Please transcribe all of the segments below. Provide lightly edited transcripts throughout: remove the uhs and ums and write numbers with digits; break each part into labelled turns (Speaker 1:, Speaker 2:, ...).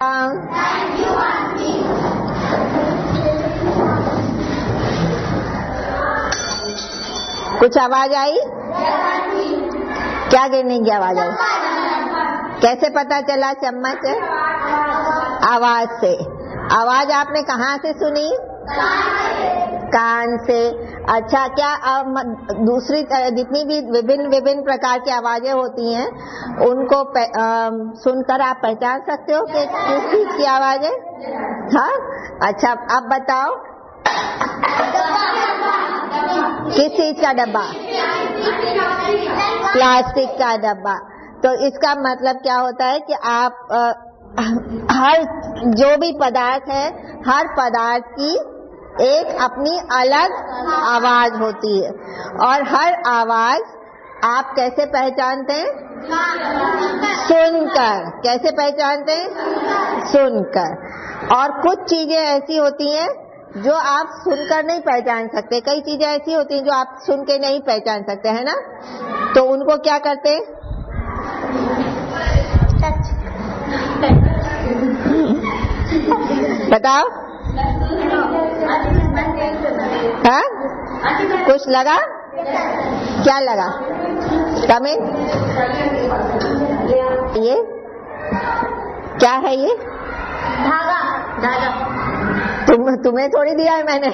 Speaker 1: कुछ आवाज आई? क्या गिरने की आवाज आई? कैसे पता चला चम्मच? आवाज से। आवाज आपने कहाँ से सुनी? कान से। अच्छा, क्या दूसरी जितनी भी विभिन्न प्रकार की आवाजें होती हैं उनको सुनकर आप पहचान सकते हो कि किस चीज की आवाज है? हाँ, अच्छा, अब बताओ किस चीज का डब्बा? प्लास्टिक का डब्बा। तो इसका मतलब क्या होता है कि आप हर जो भी पदार्थ है, हर पदार्थ की एक अपनी अलग आवाज होती है और हर आवाज आप कैसे पहचानते हैं? सुनकर। कैसे पहचानते हैं? सुनकर। और कुछ चीजें ऐसी होती हैं जो आप सुनकर नहीं पहचान सकते, कई चीजें ऐसी होती हैं जो आप सुन के नहीं पहचान सकते, है ना? तो उनको क्या करते हैं? बताओ। हाँ, कुछ लगा? क्या लगा? कमेंट। ये क्या है? ये
Speaker 2: धागा। धागा
Speaker 1: तुम्हें थोड़ी दिया है मैंने।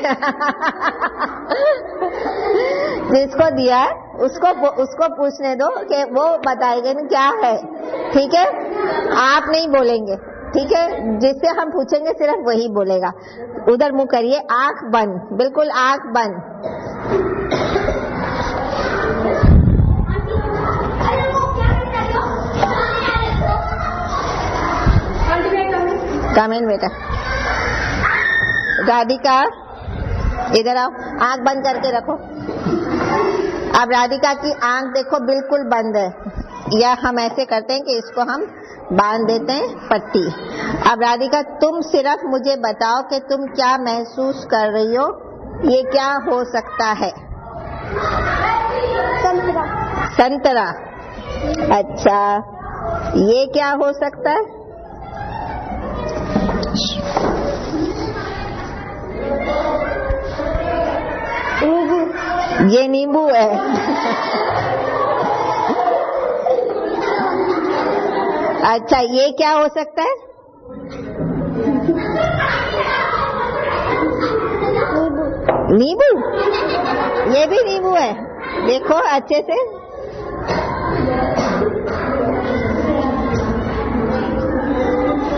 Speaker 1: जिसको दिया है उसको पूछने दो कि वो बताएगा ना क्या है। ठीक है, आप नहीं बोलेंगे, ठीक है? जिससे हम पूछेंगे सिर्फ वही बोलेगा। उधर मुंह करिए, आंख बंद, बिल्कुल आंख बंद। कमेंट बेटा। राधिका इधर आओ, आंख बंद करके रखो। अब राधिका की आंख देखो बिल्कुल बंद है, या हम ऐसे करते हैं कि इसको हम बांध देते हैं पट्टी। अब राधिका तुम सिर्फ मुझे बताओ कि तुम क्या महसूस कर रही हो, ये क्या हो सकता है?
Speaker 2: संतरा।
Speaker 1: संतरा। अच्छा, ये क्या हो सकता है? ये नींबू है। अच्छा, ये क्या हो सकता है? नींबू। ये भी नींबू है, देखो अच्छे से।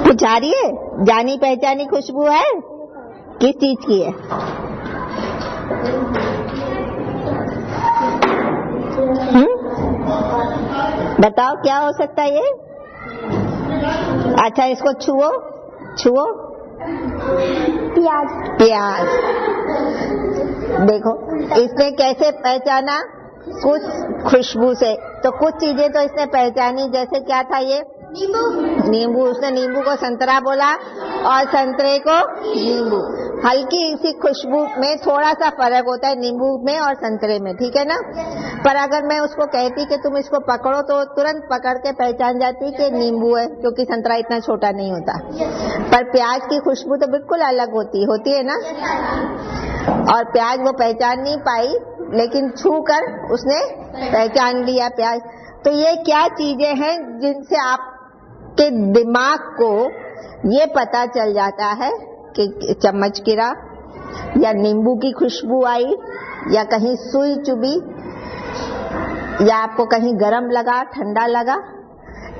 Speaker 1: कुछ आ रही है? जानी पहचानी खुशबू है? किस चीज की है? बताओ क्या हो सकता है ये? अच्छा, इसको छुओ, छुओ।
Speaker 2: प्याज।
Speaker 1: प्याज। देखो इसने कैसे पहचाना? कुछ खुशबू से। तो कुछ चीजें तो इसने पहचानी, जैसे क्या था ये?
Speaker 2: नींबू।
Speaker 1: नींबू। उसने नींबू को संतरा बोला और संतरे को नींबू। हल्की सी खुशबू में थोड़ा सा फर्क होता है नींबू में और संतरे में, ठीक है ना? पर अगर मैं उसको कहती कि तुम इसको पकड़ो तो तुरंत पकड़ के पहचान जाती कि नींबू है, क्योंकि संतरा इतना छोटा नहीं होता। पर प्याज की खुशबू तो बिल्कुल अलग होती है ना? और प्याज वो पहचान नहीं पाई, लेकिन छू कर उसने पहचान लिया प्याज। तो ये क्या चीजें हैं जिनसे आपके दिमाग को ये पता चल जाता है कि चम्मच गिरा, या नींबू की खुशबू आई, या कहीं सुई चुभी, या आपको कहीं गरम लगा, ठंडा लगा,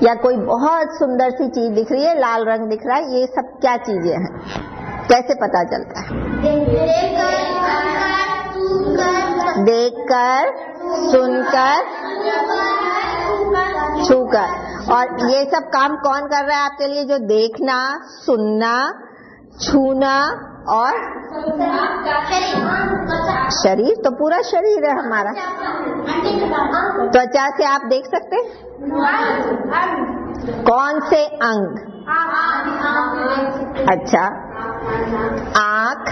Speaker 1: या कोई बहुत सुंदर सी चीज दिख रही है, लाल रंग दिख रहा है? ये सब क्या चीजें हैं? कैसे पता चलता है? देखकर, सुनकर, छूकर। और ये सब काम कौन कर रहा है आपके लिए? जो देखना, सुनना, छूना और शरीर। तो पूरा शरीर है हमारा। त्वचा से आप देख सकते हैं? कौन से अंग? अच्छा, आँख,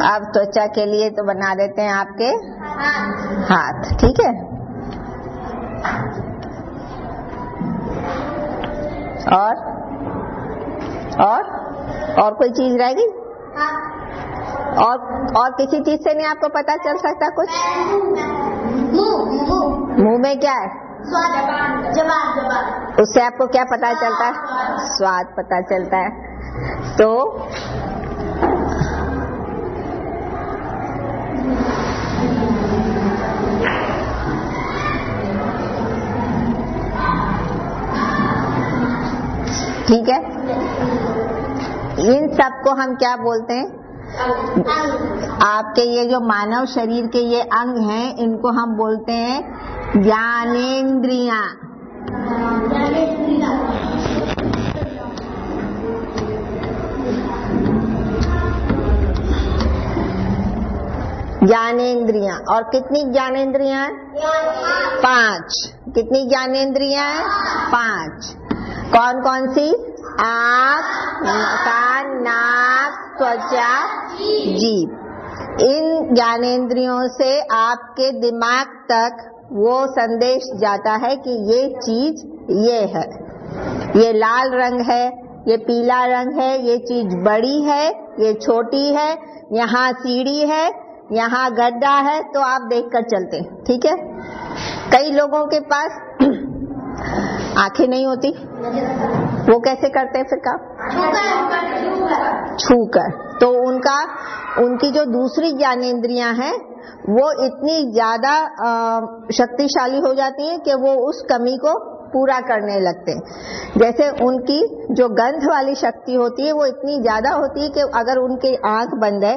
Speaker 1: अब त्वचा के लिए तो बना देते हैं आपके हाथ, ठीक है। और कोई चीज रह गई? और किसी चीज से नहीं आपको पता चल सकता कुछ? मुंह में क्या है? जबान। उससे आपको क्या पता चलता है? स्वाद पता चलता है। तो ठीक है, इन सब को हम क्या बोलते हैं? आपके ये जो मानव शरीर के ये अंग हैं, इनको हम बोलते हैं ज्ञानेंद्रियां। ज्ञानेंद्रियां। और कितनी ज्ञानेंद्रियां हैं? 5। कितनी ज्ञानेंद्रियां हैं? 5। कौन कौन सी? आँख, कान, नाक, त्वचा, जीभ। इन ज्ञानेंद्रियों से आपके दिमाग तक वो संदेश जाता है कि ये चीज ये है, ये लाल रंग है, ये पीला रंग है, ये चीज बड़ी है, ये छोटी है, यहाँ सीढ़ी है, यहाँ गड्ढा है, तो आप देखकर चलते हैं, ठीक है। कई लोगों के पास आंखें नहीं होती, वो कैसे करते हैं फिर काम? छूकर। तो उनकी जो दूसरी ज्ञानेंद्रियां हैं वो इतनी ज्यादा शक्तिशाली हो जाती हैं कि वो उस कमी को पूरा करने लगते हैं। जैसे उनकी जो गंध वाली शक्ति होती है वो इतनी ज्यादा होती है कि अगर उनकी आंख बंद है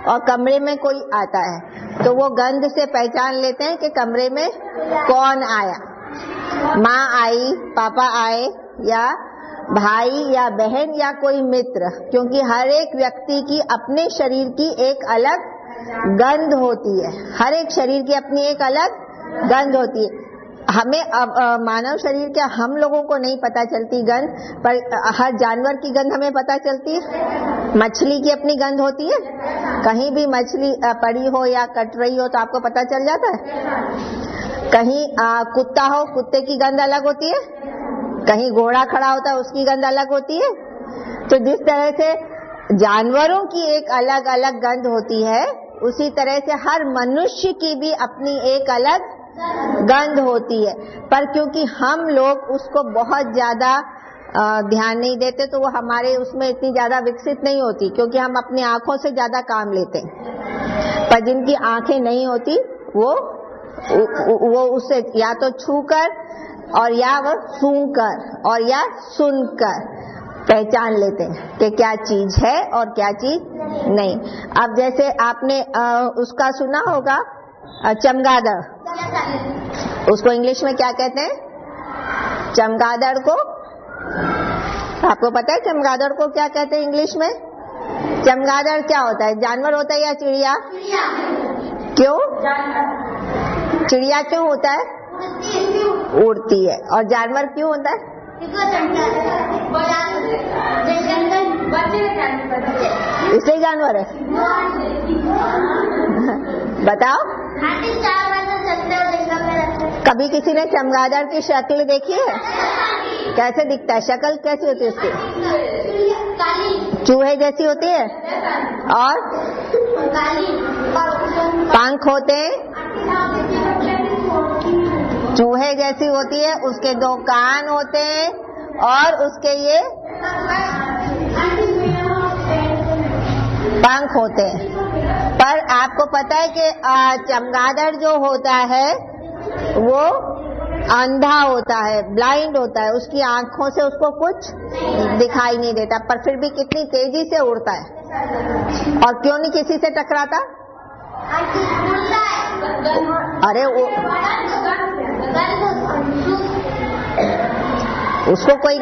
Speaker 1: और कमरे में कोई आता है तो वो गंध से पहचान लेते हैं कि कमरे में कौन आया। माँ आई, पापा आए, या भाई या बहन या कोई मित्र, क्योंकि हर एक व्यक्ति की अपने शरीर की एक अलग गंध होती है। हर एक शरीर की अपनी एक अलग गंध होती है। हमें मानव शरीर के हम लोगों को नहीं पता चलती गंध, पर हर जानवर की गंध हमें पता चलती है। मछली की अपनी गंध होती है, कहीं भी मछली पड़ी हो या कट रही हो तो आपको पता चल जाता है। कहीं कुत्ता हो, कुत्ते की गंध अलग होती है, कहीं घोड़ा खड़ा होता है उसकी गंध अलग होती है। तो जिस तरह से जानवरों की एक अलग अलग गंध होती है, उसी तरह से हर मनुष्य की भी अपनी एक अलग गंध होती है। पर क्योंकि हम लोग उसको बहुत ज्यादा ध्यान नहीं देते तो वो हमारे उसमें इतनी ज्यादा विकसित नहीं होती, क्योंकि हम अपनी आंखों से ज्यादा काम लेते हैं। पर जिनकी आंखें नहीं होती वो उससे या तो छूकर और या वो सूंघकर और या सुनकर पहचान लेते हैं कि क्या चीज है और क्या चीज नहीं। अब जैसे आपने उसका सुना होगा चमगादड़, उसको इंग्लिश में क्या कहते हैं? चमगादड़ को आपको पता है चमगादड़ को क्या कहते हैं इंग्लिश में? चमगादड़ क्या होता है? जानवर होता है या चिड़िया? क्यों? चिड़िया क्यों होता है? उड़ती है। और जानवर क्यों होता है? इसलिए जानवर है। बताओ, कभी किसी ने चमगादड़ की शक्ल देखी है? कैसे दिखता है? शक्ल कैसी होती है उसकी? चूहे जैसी होती है और पंख होते हैं, चूहे जैसी होती है, उसके 2 कान होते हैं और उसके ये पंख होते हैं। पर आपको पता है कि चमगादड़ जो होता है वो अंधा होता है, ब्लाइंड होता है, उसकी आंखों से उसको कुछ दिखाई नहीं देता, पर फिर भी कितनी तेजी से उड़ता है। और क्यों नहीं किसी से टकराता? अरे वो उसको कोई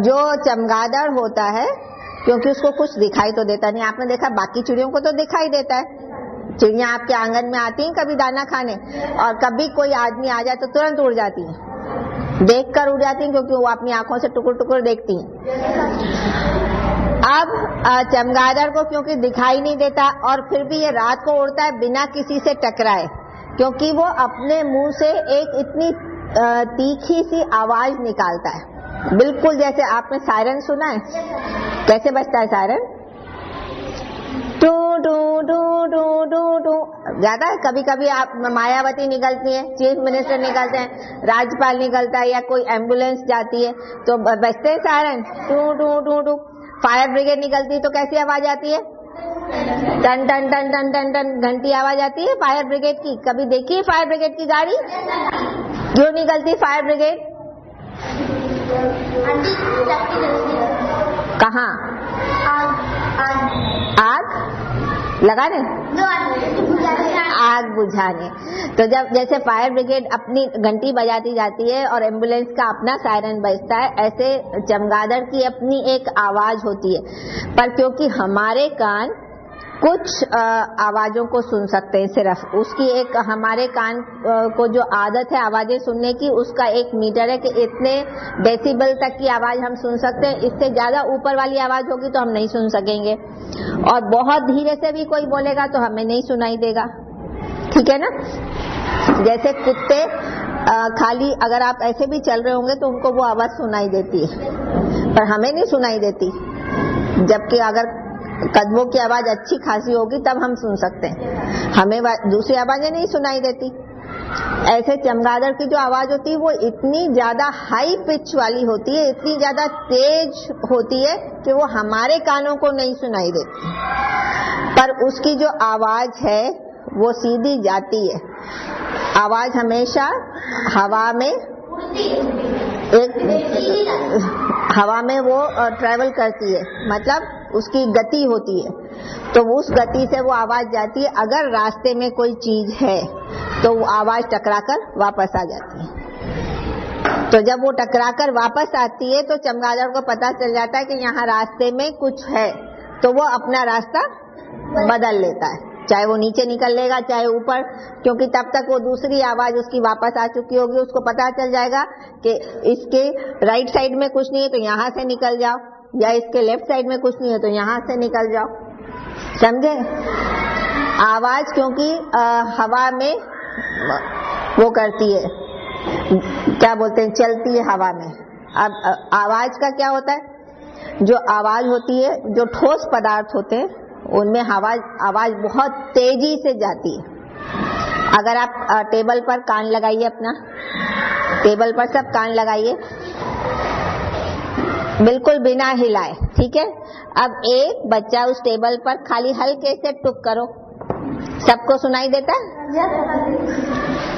Speaker 1: जो चमगादड़ होता है, क्योंकि उसको कुछ दिखाई तो देता नहीं। आपने देखा बाकी चिड़ियों को तो दिखाई देता है। चिड़िया आपके आंगन में आती हैं कभी दाना खाने, और कभी कोई आदमी आ जाए तो तुरंत उड़ जाती हैं, देखकर उड़ जाती हैं, क्योंकि वो अपनी आंखों से टुकुर टुकुर देखती हैं। अब चमगादड़ को क्योंकि दिखाई नहीं देता और फिर भी ये रात को उड़ता है बिना किसी से टकराए, क्योंकि वो अपने मुंह से एक इतनी तीखी सी आवाज निकालता है, बिल्कुल जैसे आपने सायरन सुना है, कैसे बजता है सायरन, टू टू टू टू टू टू। ज्यादा कभी कभी आप मायावती निकलती है, चीफ मिनिस्टर निकलते हैं, राज्यपाल निकलता है, या कोई एम्बुलेंस जाती है तो बजते हैं सायरन, टू टू टू टू। फायर ब्रिगेड निकलती है तो कैसी आवाज आती है, टन टन टन टन टन टन, घंटी आवाज आती है फायर ब्रिगेड की। कभी देखी है फायर ब्रिगेड की गाड़ी, क्यों निकलती फायर ब्रिगेड, कहाँ, आग लगाने, आग बुझाने। तो जब जैसे फायर ब्रिगेड अपनी घंटी बजाती जाती है और एम्बुलेंस का अपना सायरन बजता है, ऐसे चमगादड़ की अपनी एक आवाज होती है। पर क्योंकि हमारे कान कुछ आवाजों को सुन सकते हैं, सिर्फ उसकी एक, हमारे कान को जो आदत है आवाजें सुनने की, उसका एक मीटर है कि इतने डेसिबल तक की आवाज हम सुन सकते हैं, इससे ज्यादा ऊपर वाली आवाज होगी तो हम नहीं सुन सकेंगे, और बहुत धीरे से भी कोई बोलेगा तो हमें नहीं सुनाई देगा, ठीक है ना। जैसे कुत्ते खाली अगर आप ऐसे भी चल रहे होंगे तो उनको वो आवाज सुनाई देती है, पर हमें नहीं सुनाई देती, जबकि अगर कदमों की आवाज अच्छी खासी होगी तब हम सुन सकते हैं, हमें दूसरी आवाजें नहीं सुनाई देती। ऐसे चमगादड़ की जो आवाज होती है वो इतनी ज्यादा हाई पिच वाली होती है, इतनी ज्यादा तेज होती है कि वो हमारे कानों को नहीं सुनाई देती, पर उसकी जो आवाज है वो सीधी जाती है। आवाज हमेशा हवा में हवा में वो ट्रेवल करती है, मतलब उसकी गति होती है, तो उस गति से वो आवाज जाती है। अगर रास्ते में कोई चीज है तो वो आवाज टकराकर वापस आ जाती है। तो जब वो टकराकर वापस आती है तो चमगादड़ को पता चल जाता है कि यहाँ रास्ते में कुछ है, तो वो अपना रास्ता बदल लेता है, चाहे वो नीचे निकल लेगा चाहे ऊपर, क्योंकि तब तक वो दूसरी आवाज उसकी वापस आ चुकी होगी। उसको पता चल जाएगा कि इसके राइट साइड में कुछ नहीं है तो यहाँ से निकल जाओ, या इसके लेफ्ट साइड में कुछ नहीं है तो यहाँ से निकल जाओ, समझे। आवाज क्योंकि हवा में वो करती है, क्या बोलते हैं, चलती है हवा में। अब आवाज का क्या होता है, जो आवाज होती है, जो ठोस पदार्थ होते हैं उनमें आवाज बहुत तेजी से जाती है। अगर आप टेबल पर कान लगाइए, अपना टेबल पर सब कान लगाइए, बिल्कुल बिना हिलाए, ठीक है। अब एक बच्चा उस टेबल पर खाली हल्के से टुक करो, सबको सुनाई देता है,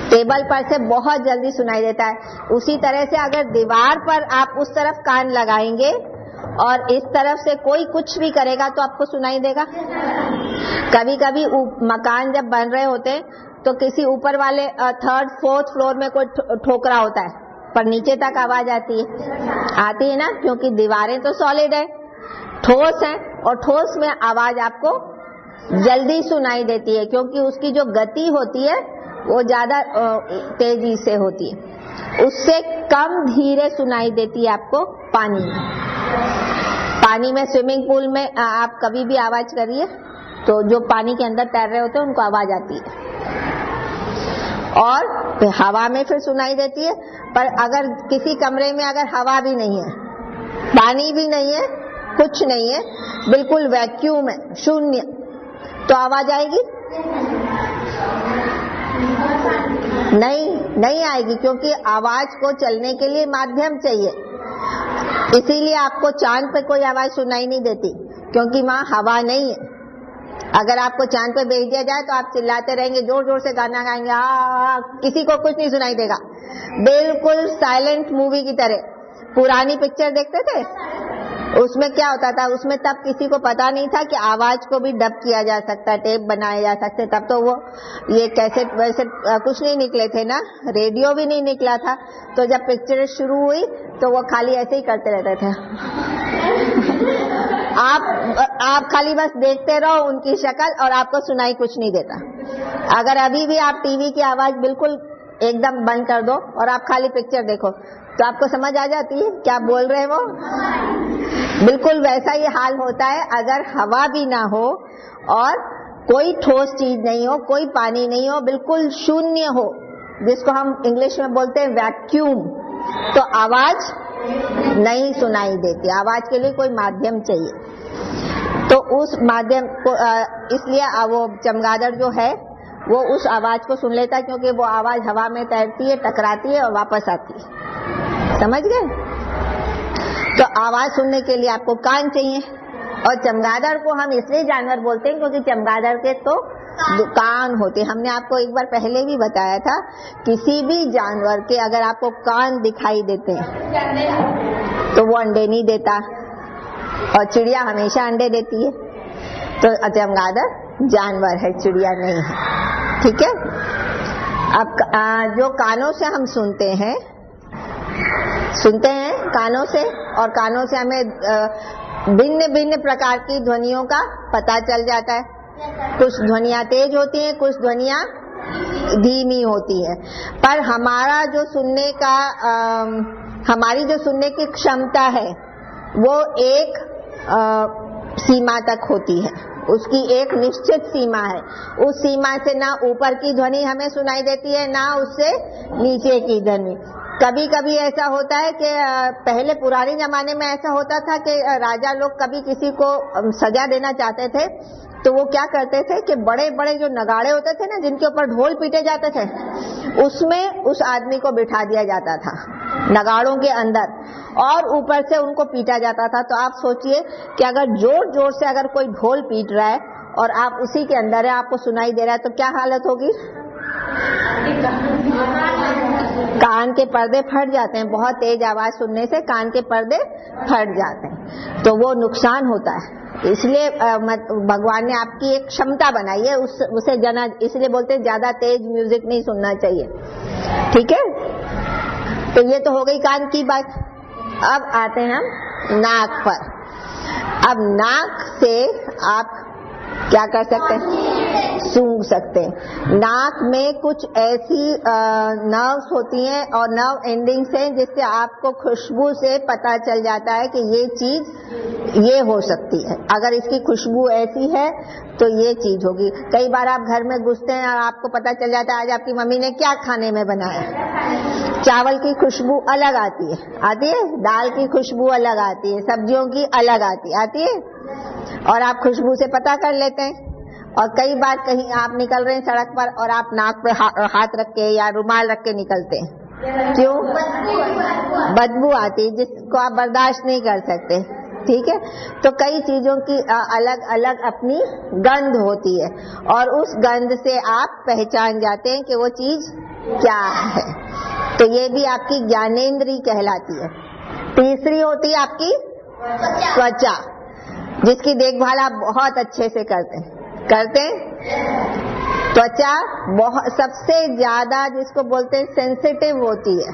Speaker 1: टेबल पर से बहुत जल्दी सुनाई देता है। उसी तरह से अगर दीवार पर आप उस तरफ कान लगाएंगे और इस तरफ से कोई कुछ भी करेगा तो आपको सुनाई देगा। कभी कभी मकान जब बन रहे होते हैं तो किसी ऊपर वाले थर्ड फोर्थ फ्लोर में कोई ठोकरा होता है, पर नीचे तक आवाज आती है ना, क्योंकि दीवारें तो सॉलिड है, ठोस है, और ठोस में आवाज आपको जल्दी सुनाई देती है, क्योंकि उसकी जो गति होती है वो ज्यादा तेजी से होती है। उससे कम धीरे सुनाई देती है आपको पानी में स्विमिंग पूल में आप कभी भी आवाज करिए तो जो पानी के अंदर तैर रहे होते हैं उनको आवाज आती है, और हवा में फिर सुनाई देती है। पर अगर किसी कमरे में अगर हवा भी नहीं है, पानी भी नहीं है, कुछ नहीं है, बिल्कुल वैक्यूम है, शून्य, तो आवाज आएगी? नहीं आएगी, क्योंकि आवाज को चलने के लिए माध्यम चाहिए। इसीलिए आपको चांद पे कोई आवाज सुनाई नहीं देती, क्योंकि वहां हवा नहीं है। अगर आपको चांद पे भेज दिया जाए तो आप चिल्लाते रहेंगे, जोर जोर से गाना गाएंगे, किसी को कुछ नहीं सुनाई देगा, बिल्कुल साइलेंट मूवी की तरह। पुरानी पिक्चर देखते थे, उसमें क्या होता था, उसमें तब किसी को पता नहीं था कि आवाज को भी डब किया जा सकता है, टेप बनाए जा सकते, तब तो वो ये कैसेट वैसे कुछ नहीं निकले थे ना, रेडियो भी नहीं निकला था। तो जब पिक्चर शुरू हुई तो वो खाली ऐसे ही करते रहते थे आप खाली बस देखते रहो उनकी शक्ल, और आपको सुनाई कुछ नहीं देता। अगर अभी भी आप टीवी की आवाज बिल्कुल एकदम बंद कर दो और आप खाली पिक्चर देखो तो आपको समझ आ जाती है क्या बोल रहे हैं वो। बिल्कुल वैसा ही हाल होता है अगर हवा भी ना हो और कोई ठोस चीज नहीं हो, कोई पानी नहीं हो, बिल्कुल शून्य हो, जिसको हम इंग्लिश में बोलते हैं वैक्यूम, तो आवाज नहीं सुनाई देती। आवाज के लिए कोई माध्यम चाहिए। तो उस माध्यम को इसलिए वो चमगादड़ जो है वो उस आवाज को सुन लेता है, क्योंकि वो आवाज हवा में तैरती है, टकराती है और वापस आती है। समझ गए? तो आवाज सुनने के लिए आपको कान चाहिए। और चमगादड़ को हम इसलिए जानवर बोलते हैं क्योंकि चमगादड़ के तो कान होते हैं। हमने आपको एक बार पहले भी बताया था, किसी भी जानवर के अगर आपको कान दिखाई देते हैं तो वो अंडे नहीं देता, और चिड़िया हमेशा अंडे देती है। तो चमगादड़ जानवर है, चिड़िया नहीं है। ठीक है? अब जो कानों से हम सुनते हैं कानों से, और कानों से हमें भिन्न भिन्न प्रकार की ध्वनियों का पता चल जाता है। कुछ ध्वनियां तेज होती हैं, कुछ ध्वनियां धीमी होती है। पर हमारा जो सुनने का हमारी जो सुनने की क्षमता है वो एक सीमा तक होती है, उसकी एक निश्चित सीमा है। उस सीमा से ना ऊपर की ध्वनि हमें सुनाई देती है, ना उससे नीचे की ध्वनि। कभी कभी ऐसा होता है कि पहले पुराने जमाने में ऐसा होता था कि राजा लोग कभी किसी को सजा देना चाहते थे तो वो क्या करते थे कि बड़े बड़े जो नगाड़े होते थे ना, जिनके ऊपर ढोल पीटे जाते थे, उसमें उस आदमी को बिठा दिया जाता था, नगाड़ों के अंदर, और ऊपर से उनको पीटा जाता था। तो आप सोचिए कि अगर जोर जोर से अगर कोई ढोल पीट रहा है और आप उसी के अंदर है, आपको सुनाई दे रहा है, तो क्या हालत होगी? कान के पर्दे फट जाते हैं। बहुत तेज आवाज सुनने से कान के पर्दे फट जाते हैं, तो वो नुकसान होता है। इसलिए भगवान ने आपकी एक क्षमता बनाई है, उसे जना, इसलिए बोलते हैं ज्यादा तेज म्यूजिक नहीं सुनना चाहिए। ठीक है? तो ये तो हो गई कान की बात। अब आते हैं हम नाक पर। अब नाक से आप क्या कर सकते हैं? सूंघ सकते हैं। नाक में कुछ ऐसी नर्व्स होती हैं और नर्व एंडिंग्स हैं जिससे आपको खुशबू से पता चल जाता है कि ये चीज ये हो सकती है। अगर इसकी खुशबू ऐसी है तो ये चीज होगी। कई बार आप घर में घुसते हैं और आपको पता चल जाता है आज आपकी मम्मी ने क्या खाने में बनाया। चावल की खुशबू अलग आती है, दाल की खुशबू अलग आती है, सब्जियों की अलग आती है, और आप खुशबू से पता कर लेते हैं। और कई बार कहीं आप निकल रहे हैं सड़क पर और आप नाक पे हाथ रख के या रुमाल रख के निकलते हैं, क्यों? बदबू आती है जिसको आप बर्दाश्त नहीं कर सकते। ठीक है? तो कई चीजों की अलग अलग अपनी गंध होती है और उस गंध से आप पहचान जाते हैं कि वो चीज क्या है। तो ये भी आपकी ज्ञानेंद्री कहलाती है। तीसरी होती है आपकी त्वचा, जिसकी देखभाल आप बहुत अच्छे से करते हैं। त्वचा बहुत सबसे ज्यादा जिसको बोलते हैं सेंसिटिव होती है,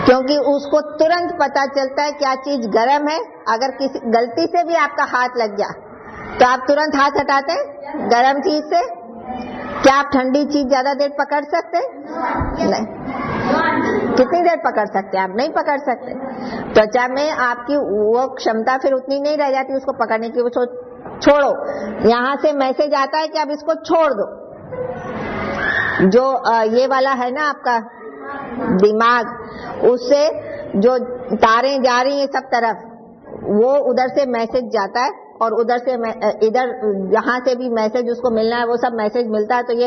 Speaker 1: क्योंकि उसको तुरंत पता चलता है क्या चीज गर्म है। अगर किसी गलती से भी आपका हाथ लग गया तो आप तुरंत हाथ हटाते हैं गर्म चीज से। क्या आप ठंडी चीज ज्यादा देर पकड़ सकते हैं? नहीं। कितनी देर पकड़ सकते हैं? आप नहीं पकड़ सकते। त्वचा में आपकी वो क्षमता फिर उतनी नहीं रह जाती उसको पकड़ने की। वो छोड़ो, यहाँ से मैसेज आता है कि अब इसको छोड़ दो। जो ये वाला है ना आपका दिमाग, उससे जो तारें जा रही हैं सब तरफ, वो उधर से मैसेज जाता है और उधर से इधर जहां से भी मैसेज उसको मिलना है वो सब मैसेज मिलता है। तो ये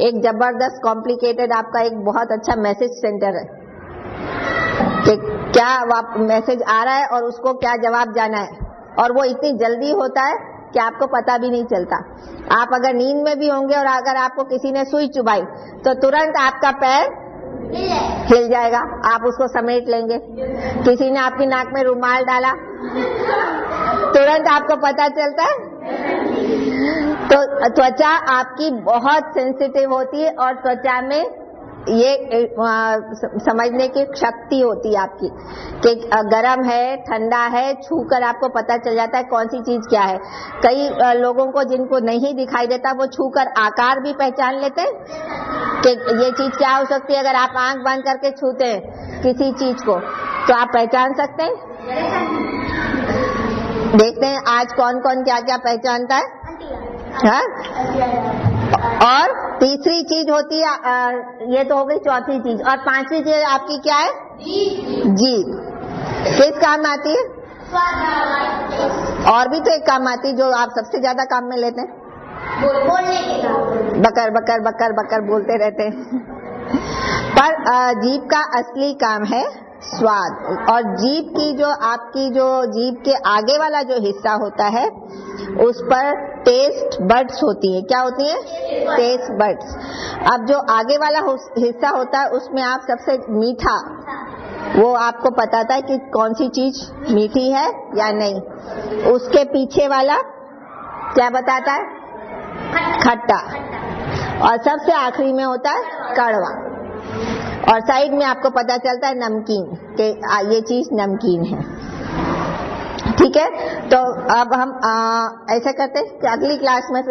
Speaker 1: एक जबरदस्त कॉम्प्लिकेटेड आपका एक बहुत अच्छा मैसेज सेंटर है कि क्या मैसेज आ रहा है और उसको क्या जवाब जाना है। और वो इतनी जल्दी होता है कि आपको पता भी नहीं चलता। आप अगर नींद में भी होंगे और अगर आपको किसी ने सुई चुभाई तो तुरंत आपका पैर हिल जाएगा, आप उसको समेट लेंगे। किसी ने आपकी नाक में रुमाल डाला तुरंत आपको पता चलता है। तो त्वचा आपकी बहुत सेंसिटिव होती है और त्वचा में ये समझने की शक्ति होती है आपकी कि गर्म है ठंडा है, छूकर आपको पता चल जाता है कौन सी चीज क्या है। कई लोगों को जिनको नहीं दिखाई देता वो छूकर आकार भी पहचान लेते हैं कि ये चीज क्या हो सकती है। अगर आप आंख बंद करके छूते हैं किसी चीज को तो आप पहचान सकते हैं। देखते हैं आज कौन कौन क्या क्या पहचानता है। हाँ? और तीसरी चीज होती है ये तो हो गई चौथी चीज, और पांचवी चीज आपकी क्या है? जीभ। किस काम आती है? और भी तो एक काम आती है जो आप सबसे ज्यादा काम में लेते हैं,
Speaker 2: बोलने के काम।
Speaker 1: बकर बकर बकर बकर बोलते रहते हैं। पर जीभ का असली काम है स्वाद। और जीभ की जो आपकी जो जीभ के आगे वाला जो हिस्सा होता है उस पर टेस्ट बड्स होती है। क्या होती है? Taste buds. अब जो आगे वाला हिस्सा होता है उसमें आप सबसे मीठा, वो आपको बताता है कि कौन सी चीज मीठी है या नहीं। उसके पीछे वाला क्या बताता है? खट्टा। और सबसे आखिरी में होता है कड़वा। और साइड में आपको पता चलता है नमकीन, कि ये चीज नमकीन है। ठीक है, तो अब हम ऐसा करते हैं कि अगली क्लास में फिर